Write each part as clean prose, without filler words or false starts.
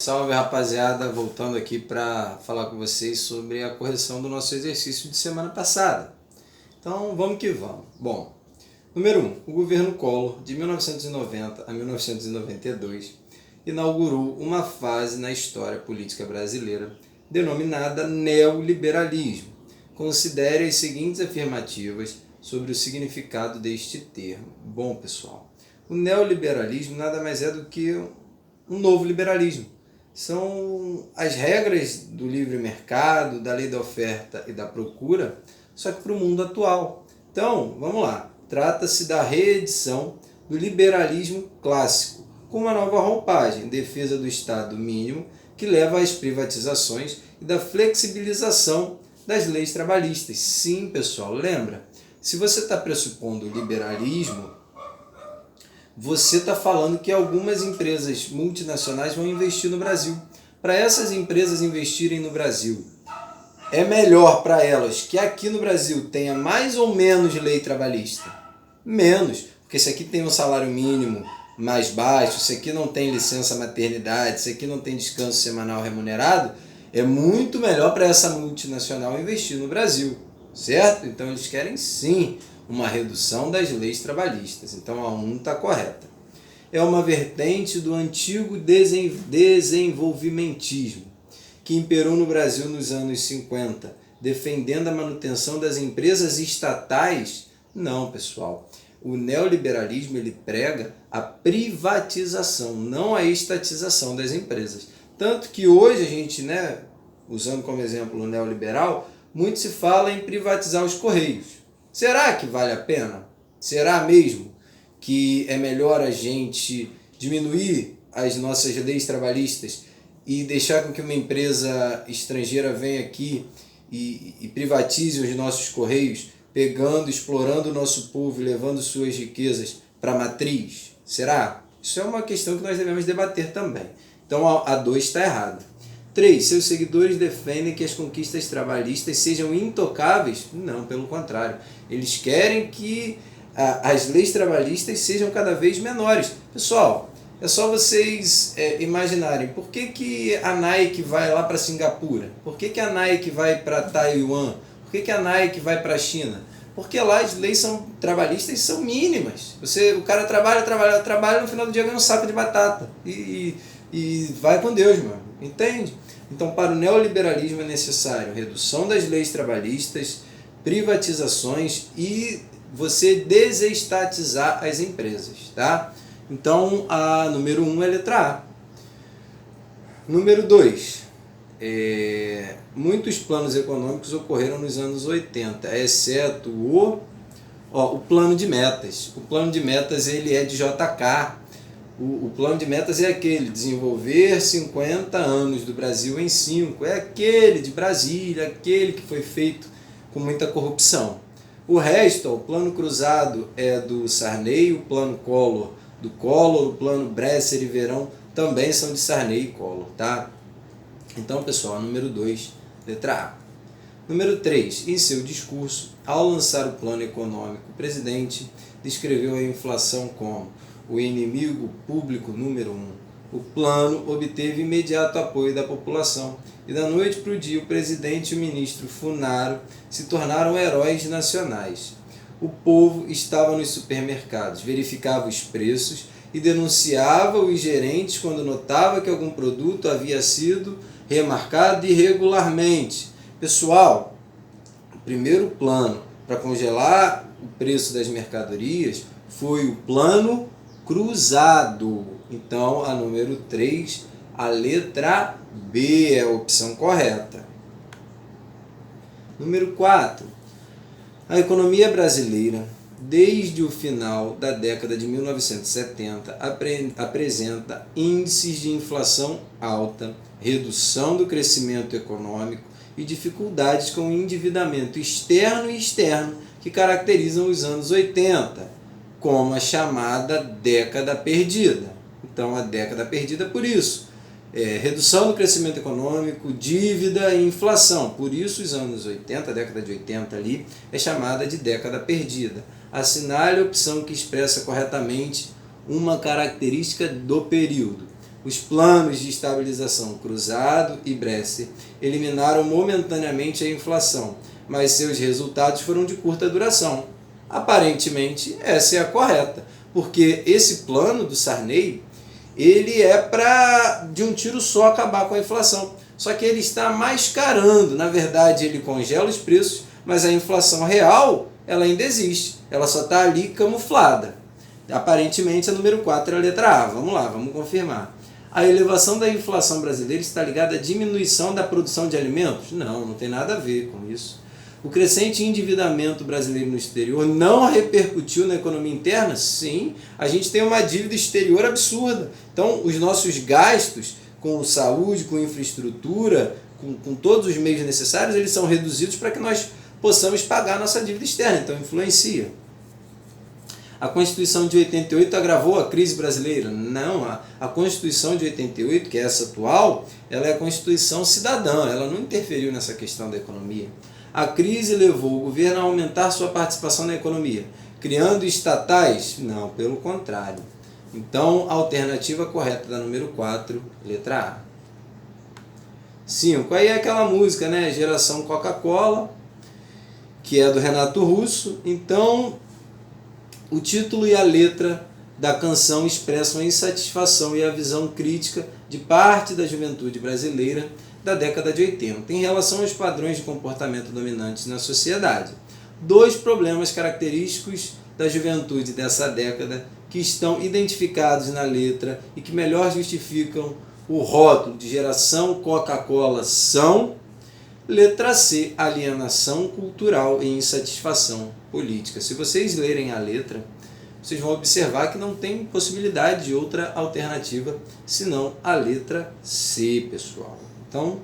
Salve rapaziada, voltando aqui para falar com vocês sobre a correção do nosso exercício de semana passada. Então vamos que vamos. Bom, número 1, o governo Collor, de 1990 a 1992, inaugurou uma fase na história política brasileira denominada neoliberalismo. Considere as seguintes afirmativas sobre o significado deste termo. Bom, pessoal, o neoliberalismo nada mais é do que um novo liberalismo. São as regras do livre mercado, da lei da oferta e da procura, só que para o mundo atual. Então, vamos lá. Trata-se da reedição do liberalismo clássico, com uma nova roupagem, em defesa do Estado mínimo, que leva às privatizações e da flexibilização das leis trabalhistas. Sim, pessoal, lembra? Se você está pressupondo o liberalismo, você está falando que algumas empresas multinacionais vão investir no Brasil. Para essas empresas investirem no Brasil, é melhor para elas que aqui no Brasil tenha mais ou menos lei trabalhista? Menos, porque se aqui tem um salário mínimo mais baixo, se aqui não tem licença maternidade, se aqui não tem descanso semanal remunerado, é muito melhor para essa multinacional investir no Brasil, certo? Então eles querem sim uma redução das leis trabalhistas. Então a 1 está correta. É uma vertente do antigo desenvolvimentismo, que imperou no Brasil nos anos 50, defendendo a manutenção das empresas estatais? Não, pessoal. O neoliberalismo ele prega a privatização, não a estatização das empresas. Tanto que hoje a gente, usando como exemplo o neoliberal, muito se fala em privatizar os Correios. Será que vale a pena? Será mesmo que é melhor a gente diminuir as nossas leis trabalhistas e deixar com que uma empresa estrangeira venha aqui e privatize os nossos Correios, pegando, explorando o nosso povo e levando suas riquezas para a matriz? Será? Isso é uma questão que nós devemos debater também. Então a 2 está errada. 3. Seus seguidores defendem que as conquistas trabalhistas sejam intocáveis? Não, pelo contrário. Eles querem que as leis trabalhistas sejam cada vez menores. Pessoal, é só vocês imaginarem, por que a Nike vai lá para Singapura? Por que a Nike vai para Taiwan? Por que a Nike vai para a China? Porque lá as leis trabalhistas são mínimas. O cara trabalha, no final do dia ganha um saco de batata. E vai com Deus, mano. Entende? Então, para o neoliberalismo é necessário redução das leis trabalhistas, privatizações e você desestatizar as empresas, tá? Então, a número 1 é a letra A. Número 2. Muitos planos econômicos ocorreram nos anos 80, exceto o plano de metas. O plano de metas ele é de JK. O plano de metas é aquele, desenvolver 50 anos do Brasil em 5. É aquele de Brasília, aquele que foi feito com muita corrupção. O resto, o plano cruzado é do Sarney, o plano Collor do Collor, o plano Bresser e Verão também são de Sarney e Collor, tá? Então, pessoal, número 2, letra A. Número 3, em seu discurso, ao lançar o plano econômico, o presidente descreveu a inflação como o inimigo público número 1. O plano obteve imediato apoio da população e da noite para o dia o presidente e o ministro Funaro se tornaram heróis nacionais. O povo estava nos supermercados, verificava os preços e denunciava os gerentes quando notava que algum produto havia sido remarcado irregularmente. Pessoal, o primeiro plano para congelar o preço das mercadorias foi o plano cruzado. Então, a número 3, a letra B é a opção correta. Número 4. A economia brasileira, desde o final da década de 1970, apresenta índices de inflação alta, redução do crescimento econômico e dificuldades com o endividamento externo e externo que caracterizam os anos 80. Como a chamada década perdida. Então, a década perdida por isso. Redução do crescimento econômico, dívida e inflação. Por isso, os anos 80, a década de 80 ali, é chamada de década perdida. Assinale a opção que expressa corretamente uma característica do período. Os planos de estabilização Cruzado e Bresser eliminaram momentaneamente a inflação, mas seus resultados foram de curta duração. Aparentemente, essa é a correta, porque esse plano do Sarney, ele é para de um tiro só acabar com a inflação. Só que ele está mascarando, na verdade ele congela os preços, mas a inflação real, ela ainda existe, ela só está ali camuflada. Aparentemente a número 4 é a letra A, vamos lá, vamos confirmar. A elevação da inflação brasileira está ligada à diminuição da produção de alimentos? Não, não tem nada a ver com isso. O crescente endividamento brasileiro no exterior não repercutiu na economia interna? Sim, a gente tem uma dívida exterior absurda. Então, os nossos gastos com saúde, com infraestrutura, com todos os meios necessários, eles são reduzidos para que nós possamos pagar a nossa dívida externa. Então, influencia. A Constituição de 88 agravou a crise brasileira? Não, a Constituição de 88, que é essa atual, ela é a Constituição cidadã, ela não interferiu nessa questão da economia. A crise levou o governo a aumentar sua participação na economia, criando estatais? Não, pelo contrário. Então, a alternativa correta da número 4, letra A. 5. Aí é aquela música, né? Geração Coca-Cola, que é do Renato Russo. Então, o título e a letra da canção expressam a insatisfação e a visão crítica de parte da juventude brasileira da década de 80 em relação aos padrões de comportamento dominantes na sociedade. Dois problemas característicos da juventude dessa década que estão identificados na letra e que melhor justificam o rótulo de geração Coca-Cola são: letra C, alienação cultural e insatisfação política. Se vocês lerem a letra, vocês vão observar que não tem possibilidade de outra alternativa senão a letra C, pessoal. Então,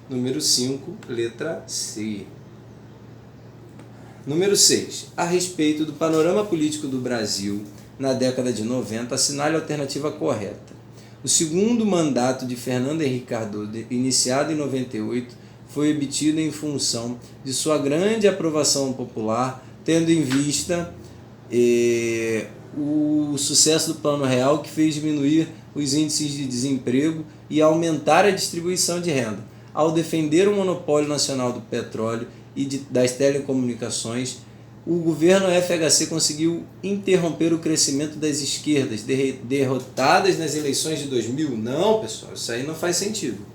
número 5, letra C. Número 6. A respeito do panorama político do Brasil na década de 90, assinale a alternativa correta. O segundo mandato de Fernando Henrique Cardoso, iniciado em 98, foi obtido em função de sua grande aprovação popular, tendo em vista o sucesso do Plano Real, que fez diminuir os índices de desemprego e aumentar a distribuição de renda. Ao defender o monopólio nacional do petróleo e das telecomunicações, o governo FHC conseguiu interromper o crescimento das esquerdas derrotadas nas eleições de 2000. Não, pessoal, isso aí não faz sentido.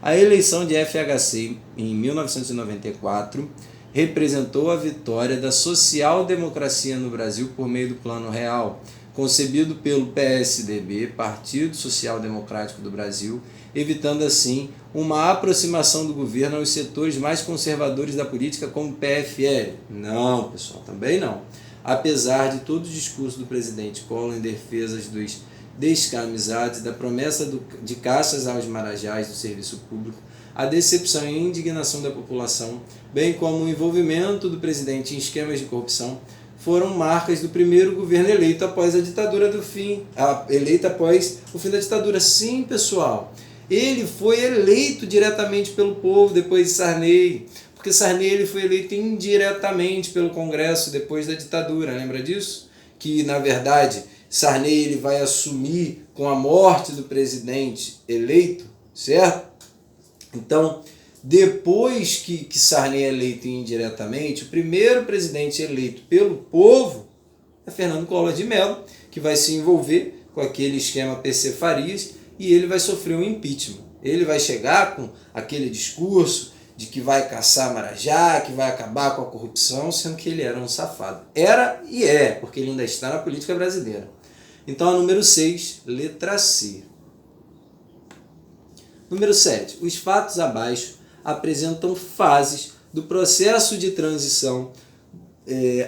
A eleição de FHC em 1994 representou a vitória da social-democracia no Brasil por meio do Plano Real, concebido pelo PSDB, Partido Social Democrático do Brasil, evitando assim uma aproximação do governo aos setores mais conservadores da política, como o PFL. Não, pessoal, também não. Apesar de todo o discurso do presidente Collor em defesa dos descamisados, da promessa de caças aos marajás do serviço público, a decepção e a indignação da população, bem como o envolvimento do presidente em esquemas de corrupção, foram marcas do primeiro governo eleito após a ditadura eleito após o fim da ditadura. Sim, pessoal, ele foi eleito diretamente pelo povo depois de Sarney, porque Sarney ele foi eleito indiretamente pelo Congresso depois da ditadura, lembra disso? Que, na verdade, Sarney ele vai assumir com a morte do presidente eleito, certo? Então, depois que Sarney é eleito indiretamente, o primeiro presidente eleito pelo povo é Fernando Collor de Mello, que vai se envolver com aquele esquema PC Farias e ele vai sofrer um impeachment. Ele vai chegar com aquele discurso de que vai caçar Marajá, que vai acabar com a corrupção, sendo que ele era um safado. Era e é, porque ele ainda está na política brasileira. Então, a número 6, letra C. Número 7. Os fatos abaixo apresentam fases do processo de transição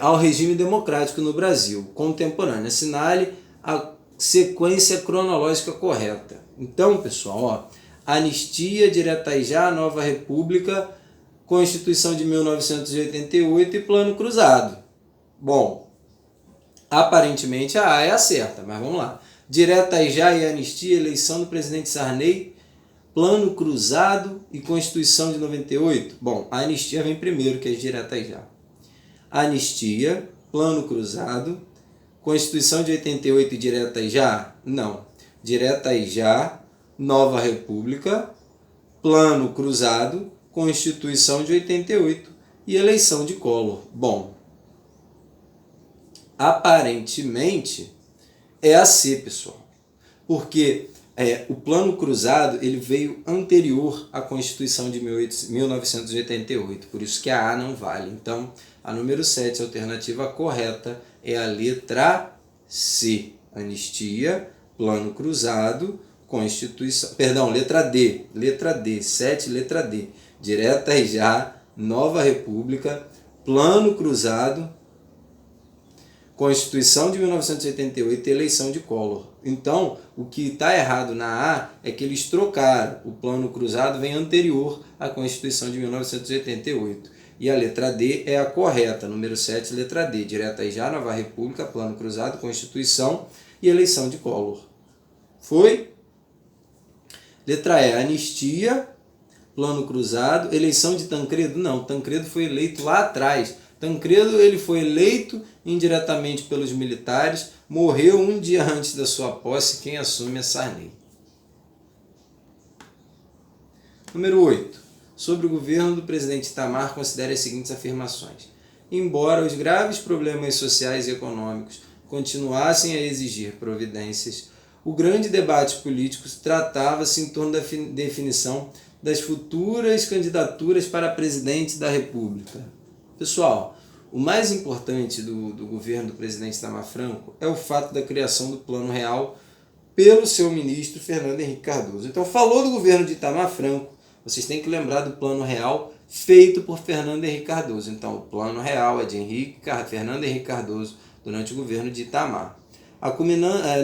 ao regime democrático no Brasil contemporâneo. Assinale a sequência cronológica correta. Então, pessoal, anistia de Iratajá, Nova República, Constituição de 1988 e Plano Cruzado. Bom, aparentemente a A é a certa, mas vamos lá. De Iratajá e anistia, eleição do presidente Sarney, Plano Cruzado e Constituição de 98. Bom, a anistia vem primeiro, que é de Iratajá. Anistia, Plano Cruzado, Constituição de 88 e de Iratajá? Não. De Iratajá, Nova República, Plano Cruzado, Constituição de 88 e eleição de Collor. Bom, aparentemente é a C, pessoal, porque o Plano Cruzado ele veio anterior à Constituição de 1988, por isso que a A não vale. Então, a número 7, a alternativa correta, é a letra C, anistia, Plano Cruzado, Constituição, perdão, letra D, 7, letra D, direta e já, Nova República, Plano Cruzado, Constituição de 1988 e eleição de Collor. Então, o que está errado na A é que eles trocaram. O Plano Cruzado vem anterior à Constituição de 1988. E a letra D é a correta, número 7, letra D. Direta e já, Nova República, Plano Cruzado, Constituição e eleição de Collor. Foi? Letra E, anistia, Plano Cruzado, eleição de Tancredo? Não, Tancredo foi eleito lá atrás. Tancredo ele foi eleito indiretamente pelos militares, morreu um dia antes da sua posse, quem assume é Sarney. Número 8. Sobre o governo do presidente Itamar, considere as seguintes afirmações. Embora os graves problemas sociais e econômicos continuassem a exigir providências, o grande debate político tratava-se em torno da definição das futuras candidaturas para presidente da República. Pessoal, o mais importante do governo do presidente Itamar Franco é o fato da criação do Plano Real pelo seu ministro Fernando Henrique Cardoso. Então, falou do governo de Itamar Franco, vocês têm que lembrar do Plano Real feito por Fernando Henrique Cardoso. Então, o Plano Real é de Fernando Henrique Cardoso durante o governo de Itamar.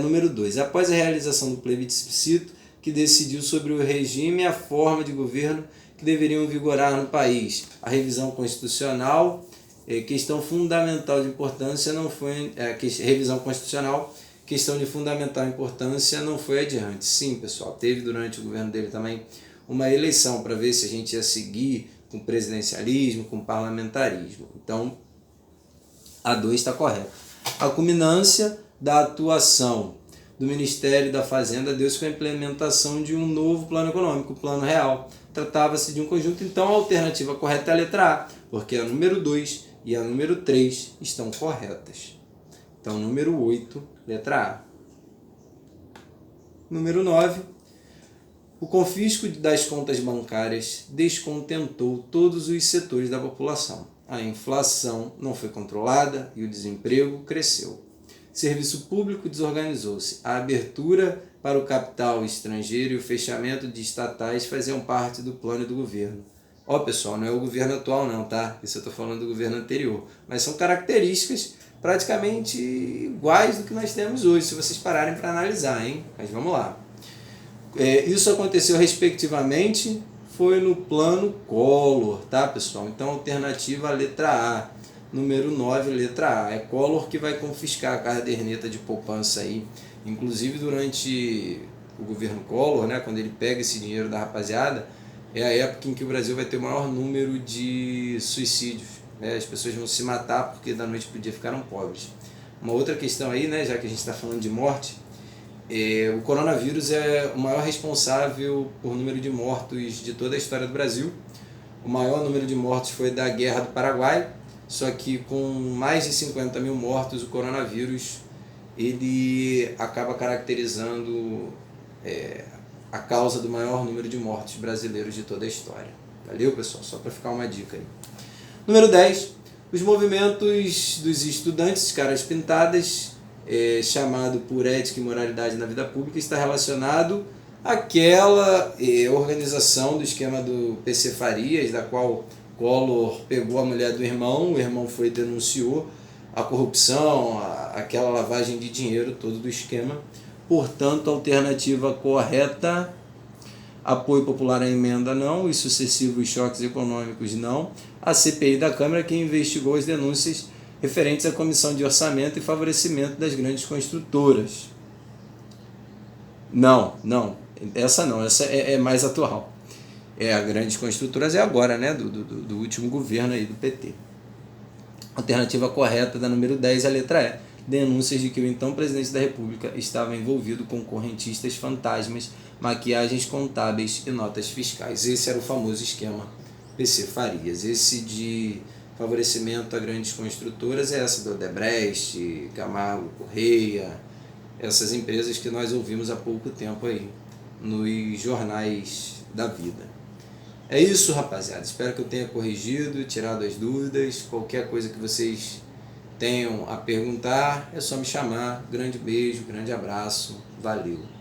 Número 2. Após a realização do plebiscito que decidiu sobre o regime e a forma de governo que deveriam vigorar no país, a revisão constitucional, questão fundamental de importância, não foi revisão constitucional, questão de fundamental importância, não foi adiante. Sim, pessoal, teve durante o governo dele também uma eleição para ver se a gente ia seguir com presidencialismo, com parlamentarismo. Então, a 2 está correta. A culminância da atuação do Ministério da Fazenda deu-se com a implementação de um novo plano econômico, o Plano Real. Tratava-se de um conjunto, então a alternativa correta é a letra A, porque a número 2 e a número 3 estão corretas. Então, número 8, letra A. Número 9. O confisco das contas bancárias descontentou todos os setores da população. A inflação não foi controlada e o desemprego cresceu. Serviço público desorganizou-se. A abertura para o capital estrangeiro e o fechamento de estatais faziam parte do plano do governo. Pessoal, não é o governo atual não, tá? Isso eu estou falando do governo anterior. Mas são características praticamente iguais do que nós temos hoje, se vocês pararem para analisar, hein? Mas vamos lá. Isso aconteceu respectivamente, foi no plano Collor, tá, pessoal? Então, alternativa a letra A. Número 9, letra A. É Collor que vai confiscar a caderneta de poupança aí. Inclusive, durante o governo Collor, né, quando ele pega esse dinheiro da rapaziada, é a época em que o Brasil vai ter o maior número de suicídios. As pessoas vão se matar porque da noite para o dia ficaram pobres. Uma outra questão aí, né, já que a gente está falando de morte, o coronavírus é o maior responsável por número de mortos de toda a história do Brasil. O maior número de mortos foi da Guerra do Paraguai, só que com mais de 50 mil mortos, o coronavírus ele acaba caracterizando a causa do maior número de mortos brasileiros de toda a história. Valeu, pessoal? Só para ficar uma dica aí. Número 10. Os movimentos dos estudantes, caras pintadas, chamado por ética e moralidade na vida pública, está relacionado àquela organização do esquema do PC Farias, da qual Collor pegou a mulher do irmão, o irmão foi e denunciou a corrupção, aquela lavagem de dinheiro todo do esquema. Portanto, a alternativa correta, apoio popular à emenda não, os sucessivos choques econômicos não, a CPI da Câmara que investigou as denúncias referentes à comissão de orçamento e favorecimento das grandes construtoras. Não, essa é mais atual. A grandes construtoras é agora, né, do último governo aí do PT. Alternativa correta da número 10 é a letra E. denúncias de que o então presidente da República estava envolvido com correntistas fantasmas, maquiagens contábeis e notas fiscais. Esse era o famoso esquema PC Farias. Esse de favorecimento a grandes construtoras é essa do Odebrecht, Camargo Correia, essas empresas que nós ouvimos há pouco tempo aí nos jornais da vida. É isso, rapaziada. Espero que eu tenha corrigido, tirado as dúvidas. Qualquer coisa que vocês tenham a perguntar, é só me chamar. Grande beijo, grande abraço. Valeu!